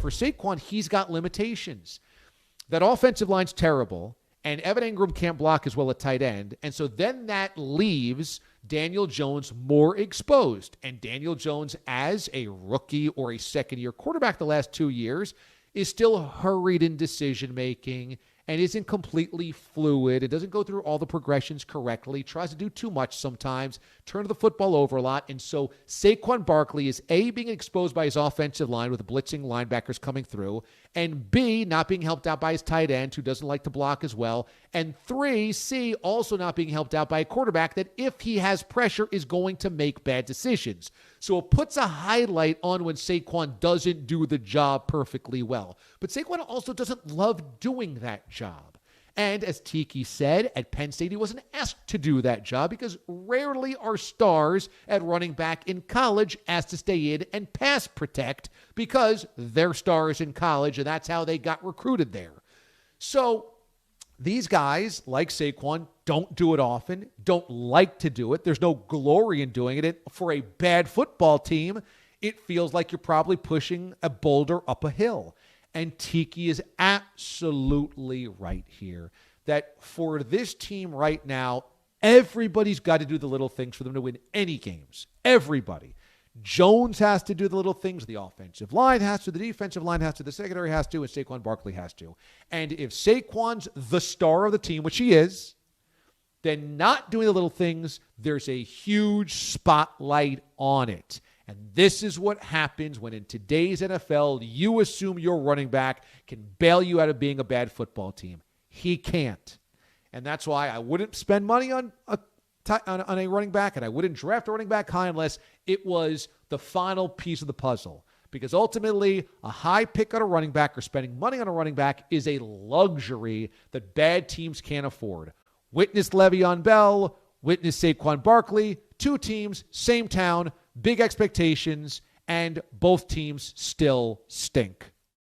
for Saquon, he's got limitations. That offensive line's terrible, and Evan Engram can't block as well at tight end, and so then that leaves Daniel Jones more exposed. And Daniel Jones, as a rookie or a second-year quarterback the last 2 years, is still hurried in decision-making and isn't completely fluid. It doesn't go through all the progressions correctly, tries to do too much sometimes, turn the football over a lot. And so Saquon Barkley is A, being exposed by his offensive line with blitzing linebackers coming through, and B, not being helped out by his tight end who doesn't like to block as well, and 3, C, also not being helped out by a quarterback that, if he has pressure, is going to make bad decisions. So it puts a highlight on when Saquon doesn't do the job perfectly well. But Saquon also doesn't love doing that job. And as Tiki said, at Penn State, he wasn't asked to do that job because rarely are stars at running back in college asked to stay in and pass protect because they're stars in college, and that's how they got recruited there. So these guys, like Saquon, don't do it often, don't like to do it. There's no glory in doing it. For a bad football team, it feels like you're probably pushing a boulder up a hill. And Tiki is absolutely right here that for this team right now, everybody's got to do the little things for them to win any games. Everybody. Jones has to do the little things. The offensive line has to. The defensive line has to. The secondary has to. And Saquon Barkley has to. And if Saquon's the star of the team, which he is, then not doing the little things, there's a huge spotlight on it. And this is what happens when in today's NFL, you assume your running back can bail you out of being a bad football team. He can't. And that's why I wouldn't spend money on a running back, and I wouldn't draft a running back high unless it was the final piece of the puzzle. Because ultimately, a high pick on a running back or spending money on a running back is a luxury that bad teams can't afford. Witness Le'Veon Bell, witness Saquon Barkley, 2 teams, same town, big expectations, and both teams still stink.